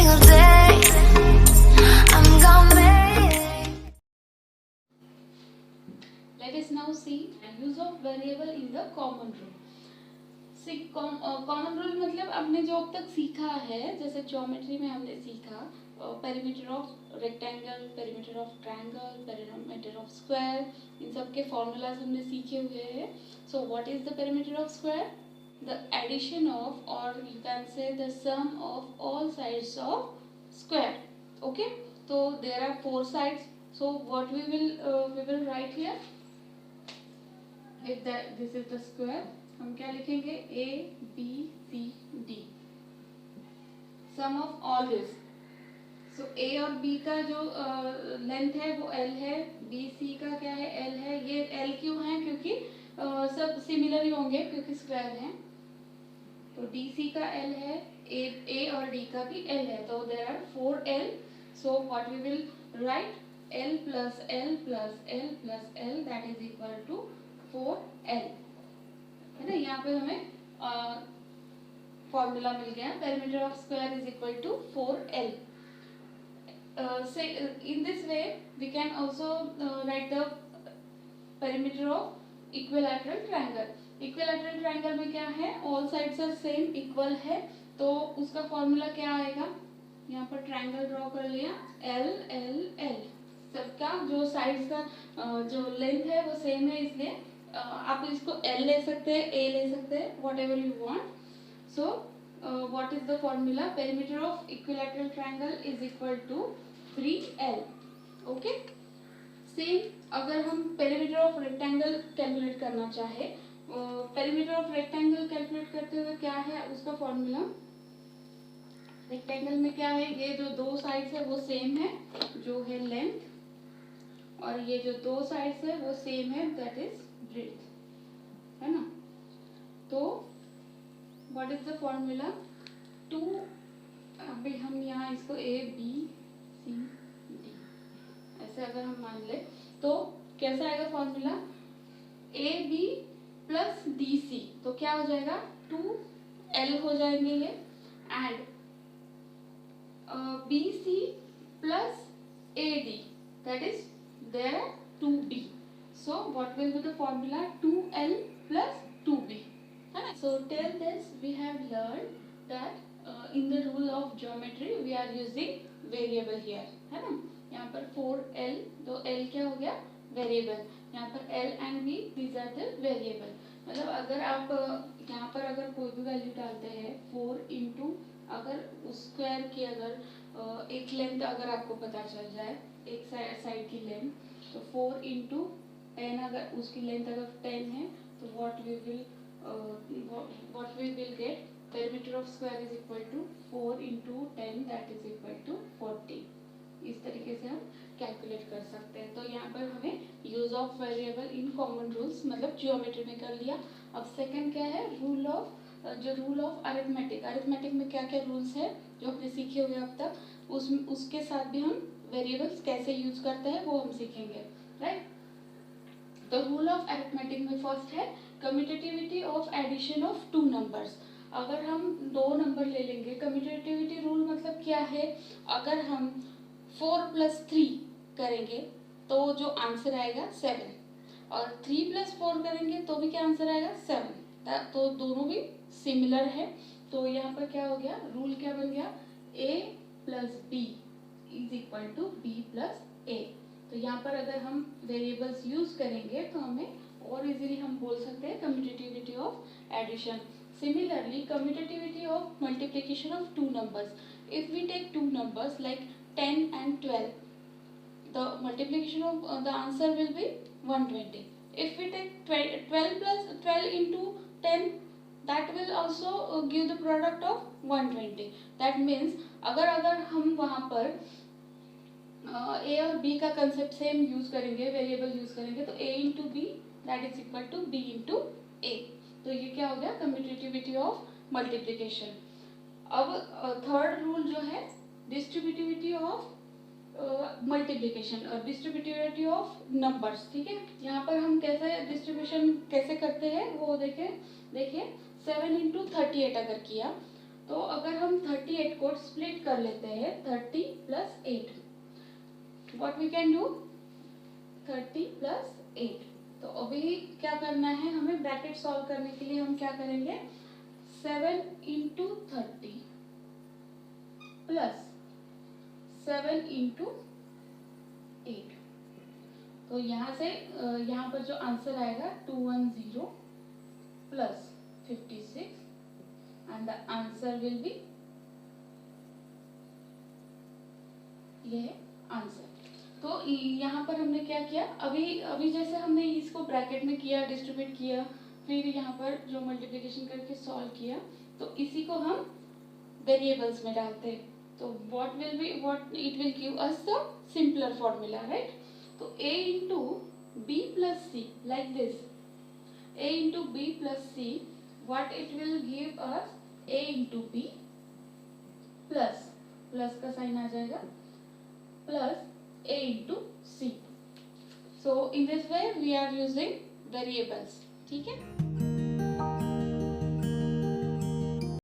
single day. I'm gonna make. Let us now see use of variable in the common rule. Common rule मतलब हमने जो अब तक सीखा है, जैसे ज्योमेट्री में हमने सीखा perimeter of rectangle, perimeter of triangle, perimeter of square, इन सब के फॉर्मूलाज हमने सीखे हुए हैं. So what is the perimeter of square? The addition of, और you can say the sum of all sides of square. Okay, तो there are 4 sides. So what we will write here, if that this is the square, हम क्या लिखेंगे? A B C D, sum of all this. So A और B का जो length है वो L है, B C का क्या है? L है. ये L क्यों है? क्योंकि सब सिमिलर ही होंगे क्योंकि स्क्वायर है. तो DC का L है, A और D का भी L है, तो there are 4L. So what we will write? L plus L plus L plus L that is equal to 4L, है ना. यहाँ पे हमें फॉर्मूला मिल गया. Perimeter of square is equal to 4L. So in this way we can also write the perimeter of equilateral triangle. Equilateral triangle में क्या है? All sides are same, equal है, तो उसका फॉर्मूला क्या आएगा? यहाँ पर ट्रायंगल ड्रॉ कर लिया, L L L. सबका जो साइड्स का जो लेंथ है वो सेम है, इसलिए आप इसको L ले सकते हैं, A ले सकते हैं, whatever you want. So what is the formula? Perimeter of equilateral triangle is equal to 3L. Okay, same अगर हम पेरीमीटर ऑफ रेक्टेंगल कैलकुलेट करना चाहे, पेरीमीटर ऑफ रेक्टेंगल कैलकुलेट करते हुए क्या है उसका फॉर्मूला? रेक्टेंगल में क्या है? ये जो दो साइड्स है वो सेम है, जो है लेंथ, और ये जो दो साइड्स है वो सेम है, दैट इज ब्रेड्थ, है ना. तो व्हाट इज द फॉर्मूला? 2. अभी हम यहाँ इसको A B C D ऐसे अगर हम मान ले तो कैसा आएगा formula? A B plus D C, तो क्या हो जाएगा? 2L हो जाएंगे ये, and B C plus A D, that is there 2B. So what will be the formula? 2L plus 2B. So till this we have learned that in the rule of geometry we are using variable here, है ना. यहाँ पर 4L, तो L क्या हो गया? Variable. यहाँ पर L and B, these are the variable. मतलब अगर आप यहाँ पर अगर कोई भी वैल्यू डालते हैं 4 इंटू, अगर उस स्क्वायर की अगर एक लेंथ अगर आपको पता चल जाए, एक साइड की लेंथ, तो 4 इंटू 10, अगर उसकी लेंथ अगर 10 है, तो what we will get? Perimeter of square is equal to 4 into 10, that is equal to 40. इस तरीके से हम कैलकुलेट कर सकते हैं. तो यहाँ पर हमें use of variable in common rules मतलब जियोमेट्री में कर लिया. अब सेकंड क्या है? Rule of arithmetic. अरिथमेटिक में क्या क्या रूल्स है जो हमने सीखे हुए अब तक, उसके साथ भी हम वेरिएबल्स कैसे यूज करते हैं वो हम सीखेंगे, राइट. तो रूल ऑफ अरिथमेटिक में फर्स्ट है commutativity of addition of 2 numbers. अगर हम 2 नंबर ले लेंगे, कम्यूटेटिविटी रूल मतलब क्या है? अगर हम 4 + 3 करेंगे तो जो आंसर आएगा 7, और 3 + 4 करेंगे तो भी क्या आंसर आएगा? 7. तो दोनों भी सिमिलर है. तो यहाँ पर क्या हो गया? रूल क्या बन गया? A + B is equal to B + A. तो यहाँ पर अगर हम वेरिएबल्स यूज करेंगे तो हमें और इजीली हम बोल सकते हैं commutativity of addition. Similarly commutativity of multiplication of 2 numbers. If we take 2 numbers like 10 and 12, the multiplication of the answer will be 120. If we take 12 plus 12 into 10, that will also give the product of 120. That means अगर हम वहाँ पर A और B का concept same use करेंगे, variable use करेंगे, तो A into B that is equal to B into A. तो ये क्या हो गया? Commutativity of multiplication. अब थर्ड रूल जो है डिस्ट्रीब्यूटिविटी ऑफ मल्टीप्लिकेशन और डिस्ट्रीब्यूटिविटी ऑफ नंबर्स. ठीक है, यहाँ पर हम कैसे डिस्ट्रीब्यूशन कैसे करते हैं वो देखिए 7 इंटू 38 अगर किया तो अगर हम 38 को स्प्लिट कर लेते हैं 30 plus 8, what we can do 30 plus 8। तो अभी क्या करना है हमें, ब्रैकेट सॉल्व करने के लिए हम क्या करेंगे 7 इंटू 30 प्लस 7 इंटू 8। तो यहाँ से यहाँ पर जो आंसर आएगा 210 plus 56 and the answer will be, ये है आंसर। तो यहाँ पर हमने क्या किया, अभी जैसे हमने इसको ब्रैकेट में किया, डिस्ट्रीब्यूट किया, फिर यहाँ पर जो मल्टीप्लिकेशन करके सॉल्व किया, तो इसी को हम वेरिएबल्स में डालते हैं। तो what it will give us the simpler formula, right. तो a into B plus C, like this, a into B plus C, what it will give us a into B plus का sign आ जाएगा plus a into c. So in this way we are using variables, ठीक है।